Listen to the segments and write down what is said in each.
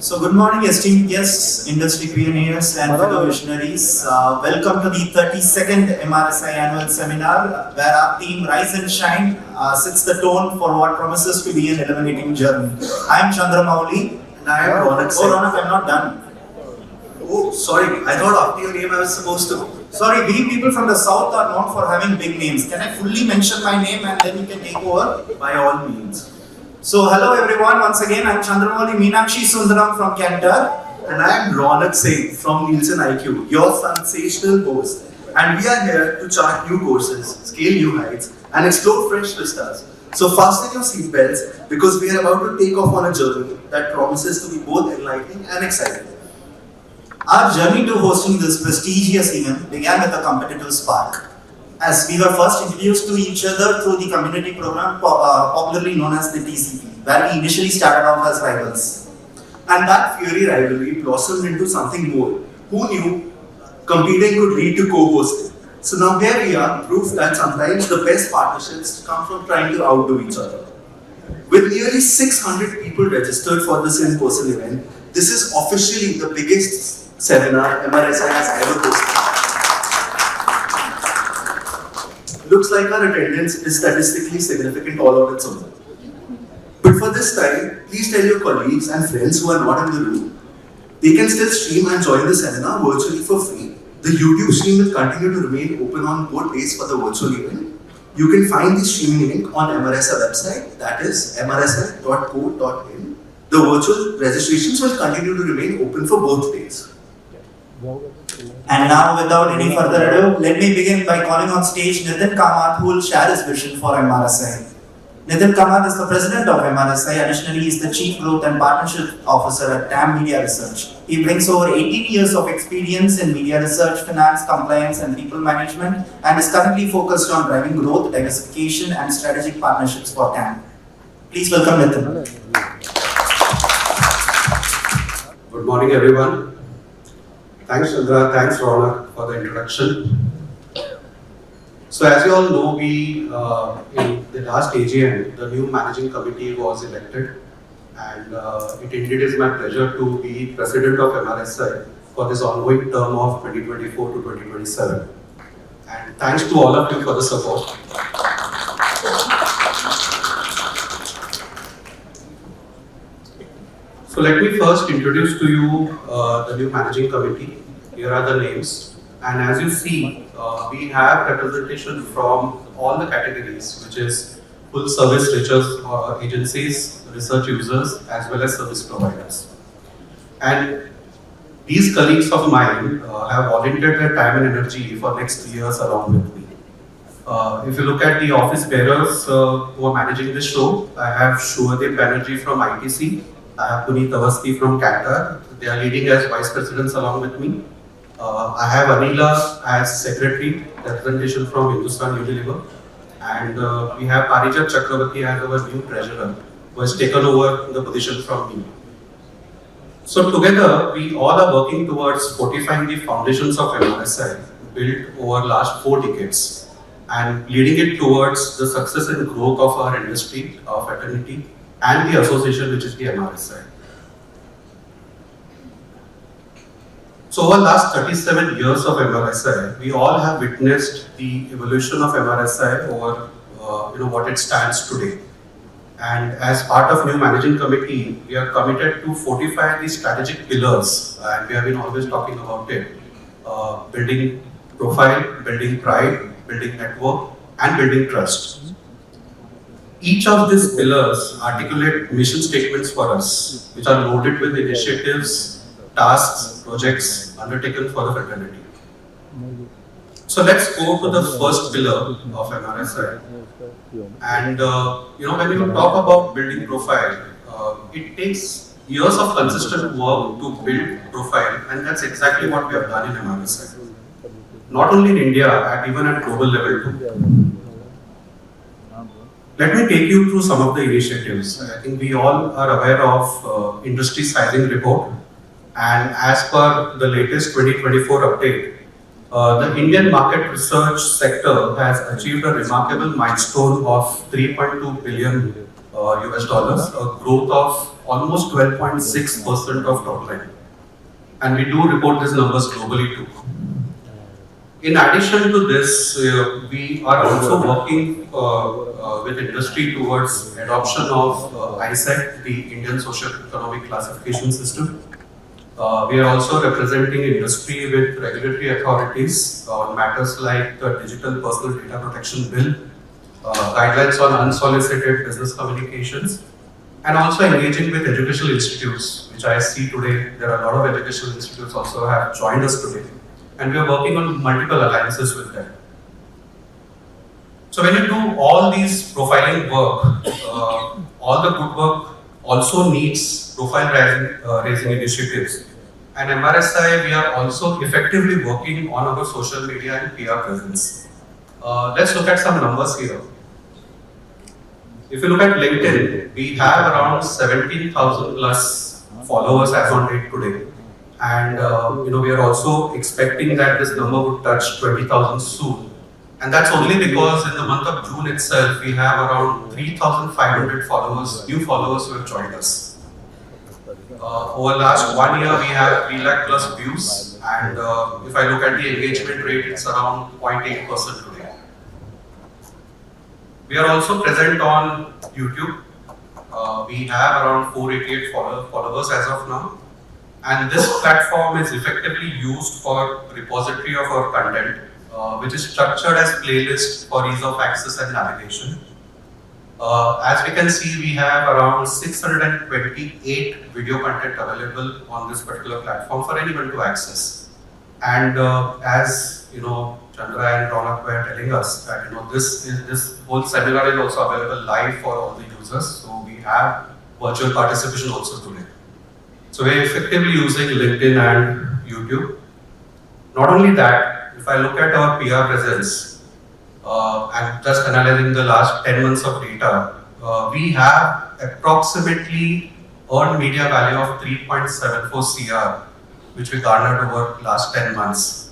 So good morning esteemed guests, industry pioneers and fellow visionaries. Welcome to the 32nd MRSI annual seminar where our team Rise and Shine sets the tone for what promises to be an illuminating journey. I am Chandramouli. And I am Ronak. Oh Ronak, I am not done. Oh, sorry. I thought after your name I was supposed to. Sorry, we people from the south are known for having big names. Can I fully mention my name and then you can take over? By all means. So hello everyone, once again I am Chandramouli Meenakshi Sundaram from Cantor. And I am Ronak Singh from Nielsen IQ, your sensational host. And we are here to chart new courses, scale new heights, and explore fresh vistas. So fasten your seatbelts because we are about to take off on a journey that promises to be both enlightening and exciting. Our journey to hosting this prestigious event began with a competitive spark, as we were first introduced to each other through the community program popularly known as the TCP, where we initially started off as rivals. And that fiery rivalry blossomed into something more. Who knew competing could lead to co-hosting? So now here we are, proof that sometimes the best partnerships come from trying to outdo each other. With nearly 600 people registered for this in-person event, this is officially the biggest seminar MRSI has ever hosted. Looks like our attendance is statistically significant all on its own. But for this time, please tell your colleagues and friends who are not in the room, they can still stream and join the seminar virtually for free. The YouTube stream will continue to remain open on both days for the virtual event. You can find the streaming link on MRSI website, that is mrsi.co.in. The virtual registrations will continue to remain open for both days. And now, without any further ado, let me begin by calling on stage Nitin Kamat, who will share his vision for MRSI. Nitin Kamat is the president of MRSI. Additionally, he is the chief growth and partnership officer at TAM Media Research. He brings over 18 years of experience in media research, finance, compliance, and people management, and is currently focused on driving growth, diversification, and strategic partnerships for TAM. Please welcome Nitin. Good morning, everyone. Thanks, Chandra. Thanks, Ronak, for the introduction. So, as you all know, in the last AGM, the new managing committee was elected, and it indeed is my pleasure to be president of MRSI for this ongoing term of 2024 to 2027. And thanks to all of you for the support. So let me first introduce to you the new managing committee. Here are the names, and as you see, we have representation from all the categories, which is full service research agencies, research users, as well as service providers. And these colleagues of mine have volunteered their time and energy for next 3 years along with me. If you look at the office bearers who are managing this show, I have Shuadeep Banerjee from ITC. I have Puneet Awasthi from Cantor. They are leading as vice presidents along with me. I have Anila as secretary, representation from Hindustan Unilever. And we have Parijat Chakravarti as our new treasurer, who has taken over the position from me. So together, we all are working towards fortifying the foundations of MRSI, built over last 4 decades, and leading it towards the success and growth of our industry, our fraternity, and the association, which is the MRSI. So over the last 37 years of MRSI, we all have witnessed the evolution of MRSI over what it stands today. And as part of new managing committee, we are committed to fortify the strategic pillars, and we have been always talking about it, building profile, building pride, building network, and building trust. Each of these pillars articulate mission statements for us, which are loaded with initiatives, tasks, projects undertaken for the fraternity. So let's go to the first pillar of MRSI. And when we talk about building profile, it takes years of consistent work to build profile, and that's exactly what we have done in MRSI. Not only in India, even at global level too. Let me take you through some of the initiatives. I think we all are aware of industry sizing report, and as per the latest 2024 update, the Indian market research sector has achieved a remarkable milestone of $3.2 billion, a growth of almost 12.6% of top line. And we do report these numbers globally too. In addition to this, we are also working with industry towards adoption of ISEC, the Indian Socio-Economic Classification System. We are also representing industry with regulatory authorities on matters like the Digital Personal Data Protection Bill, guidelines on unsolicited business communications, and also engaging with educational institutes, which I see today. There are a lot of educational institutes also have joined us today, and we are working on multiple alliances with them. So when you do all these profiling work, all the good work also needs profile raising initiatives. And MRSI, we are also effectively working on our social media and PR presence. Let's look at some numbers here. If you look at LinkedIn, we have around 17,000 plus followers as on date today. And we are also expecting that this number would touch 20,000 soon. And that's only because in the month of June itself, we have around 3,500 followers, new followers who have joined us. Over last 1 year, we have 3 lakh plus views. And if I look at the engagement rate, it's around 0.8% today. We are also present on YouTube. We have around 488 followers as of now. And this platform is effectively used for repository of our content, which is structured as playlists for ease of access and navigation. As we can see, we have around 628 video content available on this particular platform for anyone to access. And as Chandra and Ronak were telling us that this whole seminar is also available live for all the users. So we have virtual participation also today. So we're effectively using LinkedIn and YouTube. Not only that, if I look at our PR presence, and just analyzing the last 10 months of data, we have approximately earned media value of 3.74 CR, which we garnered over last 10 months.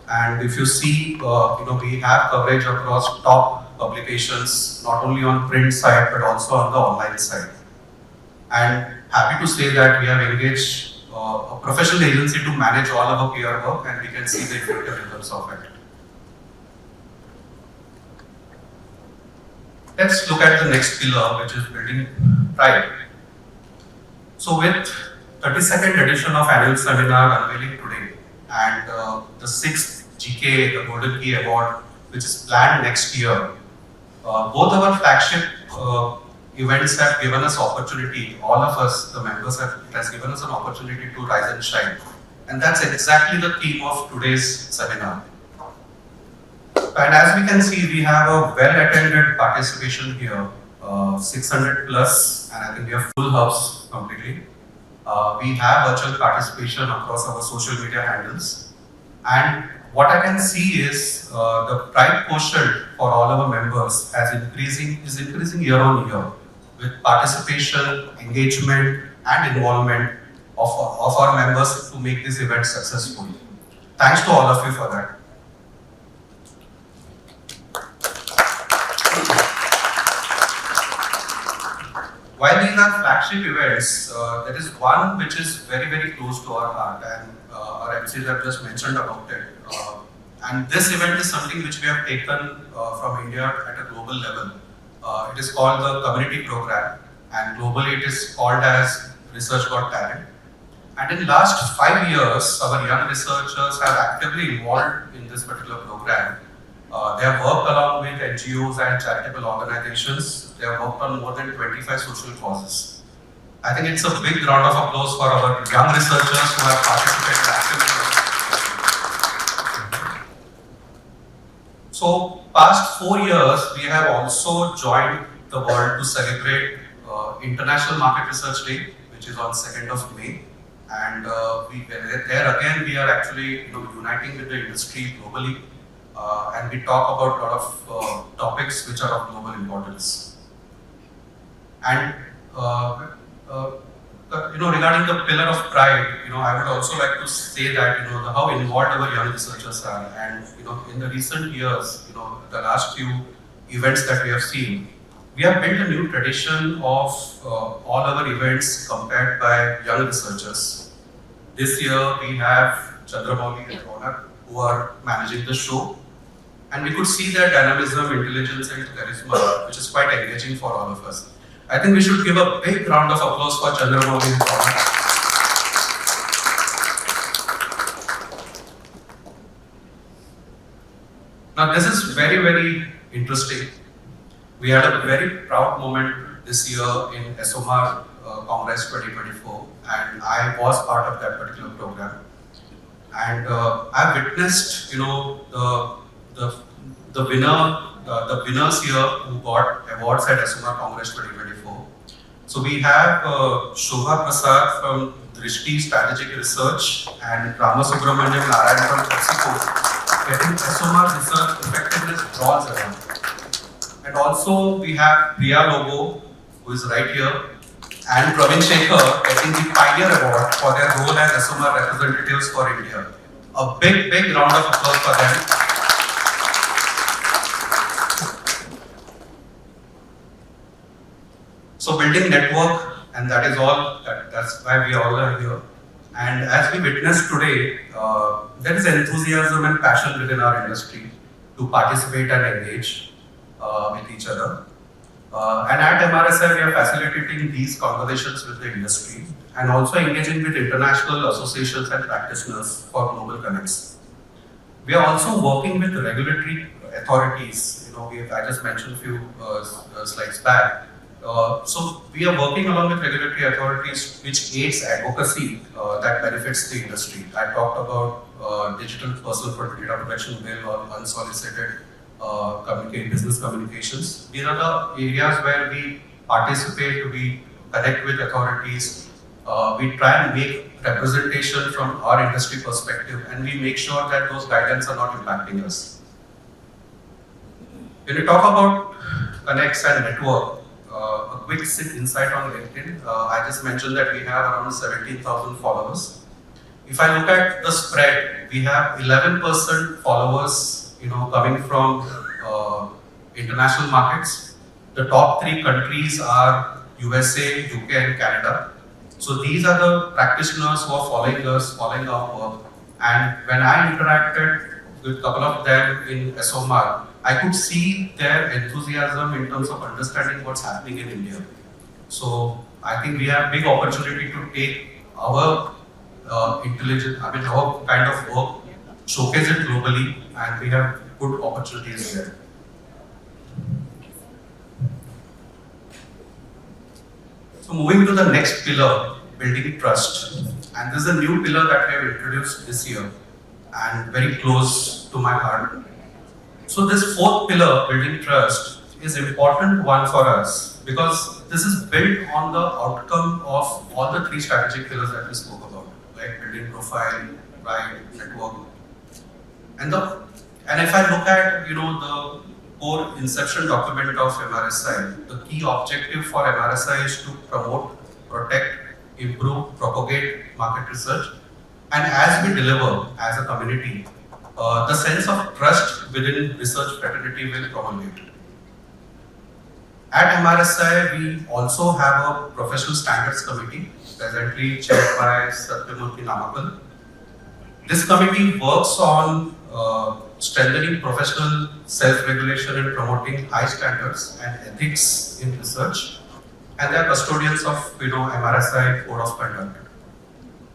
And if you see, we have coverage across top publications, not only on print side, but also on the online side. And happy to say that we have engaged a professional agency to manage all of our PR work, and we can see the effective results of it. Let's look at the next pillar, which is building pride. So with 32nd edition of annual seminar unveiling today, and the 6th GK, the Golden Key Award, which is planned next year, both our flagship events have given us opportunity, all of us, the members, it has given us an opportunity to rise and shine. And that's exactly the theme of today's seminar. And as we can see, we have a well-attended participation here, 600 plus, and I think we have full house completely. We have virtual participation across our social media handles. And what I can see is the pride quotient for all our members is increasing year on year with participation, engagement, and involvement of our members to make this event successful. Thanks to all of you for that. While these are flagship events, there is one which is very, very close to our heart, and our MCs have just mentioned about it. And this event is something which we have taken from India at a global level. It is called the Community Program, and globally it is called as Research Got Talent. And in last 5 years, our young researchers have actively involved in this particular program. They have worked along with NGOs and charitable organizations. They have worked on more than 25 social causes. I think it's a big round of applause for our young researchers who have participated actively. So, past 4 years, we have also joined the world to celebrate International Market Research Day, which is on 2nd of May. And there again, we are actually uniting with the industry globally. And we talk about a lot of topics which are of global importance. And regarding the pillar of pride, I would also like to say that how involved our young researchers are. And in the recent years, the last few events that we have seen, we have built a new tradition of all our events compared by young researchers. This year we have Chandramouli and Ronak who are managing the show, and we could see their dynamism, intelligence and charisma, which is quite engaging for all of us. I think we should give a big round of applause for Chandramouli and Ronak. Now this is very, very interesting. We had a very proud moment this year in SOMAR Congress 2024, and I was part of that particular program. And I witnessed, the winners here who got awards at SOMAR Congress 2024. So we have Shobha Prasad from Drishti Strategic Research and Ramasubramanian Narayan from PepsiCo getting SOMAR Research Effectiveness Bronze Award. And also we have Priya Lobo, who is right here, and Praveen Shekhar getting the Pioneer Award for their role as SOMAR representatives for India. A big, big round of applause for them. So building network, and that is all, that's why we all are here. And as we witnessed today, there is enthusiasm and passion within our industry to participate and engage with each other. And at MRSI, we are facilitating these conversations with the industry and also engaging with international associations and practitioners for global connects. We are also working with regulatory authorities. I just mentioned a few slides back. So we are working along with regulatory authorities, which aids advocacy that benefits the industry. I talked about digital personal data protection bill or unsolicited business communications. These are the areas where we participate, we connect with authorities, we try and make representation from our industry perspective, and we make sure that those guidelines are not impacting us. When we talk about connects and network, a quick insight on LinkedIn, I just mentioned that we have around 17,000 followers. If I look at the spread, we have 11% followers coming from international markets. The top 3 countries are USA, UK and Canada. So these are the practitioners who are following us, following our work. And when I interacted with a couple of them in SOMAR, I could see their enthusiasm in terms of understanding what's happening in India. So I think we have big opportunity to take our our kind of work, showcase it globally, and we have good opportunities there. So moving to the next pillar, building trust. And this is a new pillar that we have introduced this year and very close to my heart. So this 4th pillar, building trust, is important one for us because this is built on the outcome of all the 3 strategic pillars that we spoke about, like building profile, right, network. And if I look at the core inception document of MRSI, the key objective for MRSI is to promote, protect, improve, propagate market research. And as we deliver as a community, the sense of trust within research fraternity will promulgate. At MRSI, we also have a professional standards committee, presently chaired by Satyamurthy Namakal. This committee works on strengthening professional self-regulation and promoting high standards and ethics in research, and they are custodians of MRSI Code of Conduct.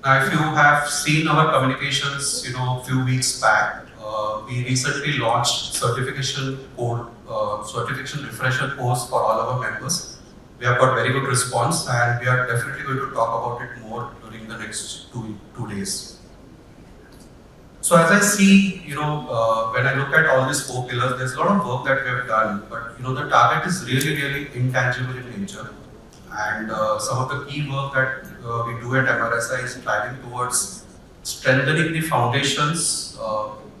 Now, if you have seen our communications, a few weeks back, we recently launched certification refresher course for all our members. We have got very good response, and we are definitely going to talk about it more during the next two days. So as I see, when I look at all these 4 pillars, there's a lot of work that we have done, but the target is really, really intangible in nature. And some of the key work that we do at MRSI is driving towards strengthening the foundations.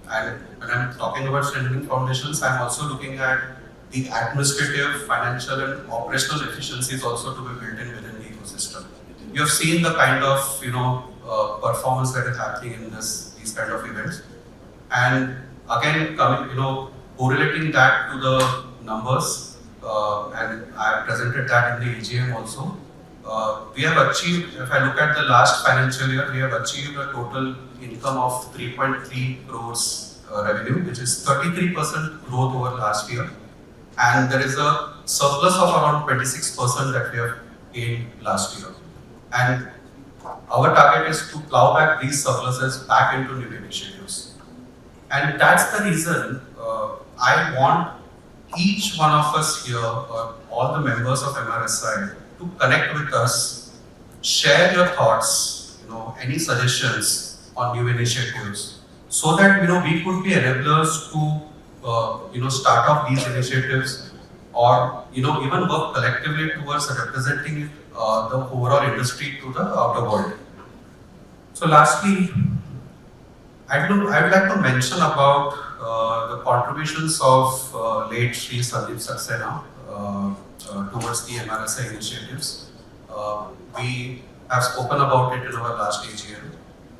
And when I'm talking about strengthening foundations, I'm also looking at the administrative, financial, and operational efficiencies also to be built in within the ecosystem. You have seen the kind of performance that is happening in these kind of events, and again, correlating that to the numbers. and I presented that in the AGM also. We have achieved, if I look at the last financial year, we have achieved a total income of 3.3 crores revenue, which is 33% growth over last year. And there is a surplus of around 26% that we have gained last year. And our target is to plow back these surpluses back into new initiatives. And that's the reason I want each one of us here, or all the members of MRSI, to connect with us, share your thoughts, any suggestions on new initiatives, so that we could be enablers to start off these initiatives, or even work collectively towards representing the overall industry to the outer world. So lastly, I would like to mention about the contributions of late Sri Sandeep Saxena towards the MRSI initiatives. We have spoken about it in our last AGM,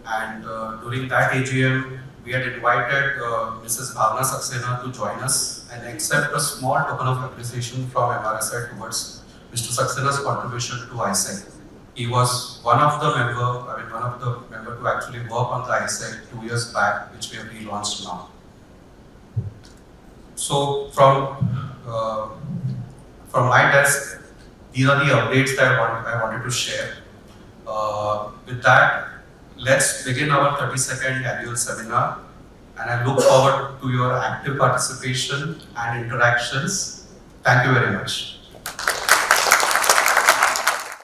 and during that AGM, we had invited Mrs. Bhavna Saxena to join us and accept a small token of appreciation from MRSI towards Mr. Saxena's contribution to ISEC. He was one of the member to actually work on the ISEC 2 years back, which we have relaunched now. So from my desk, these are the updates that I wanted to share. With that, let's begin our 32nd annual seminar, and I look forward to your active participation and interactions. Thank you very much.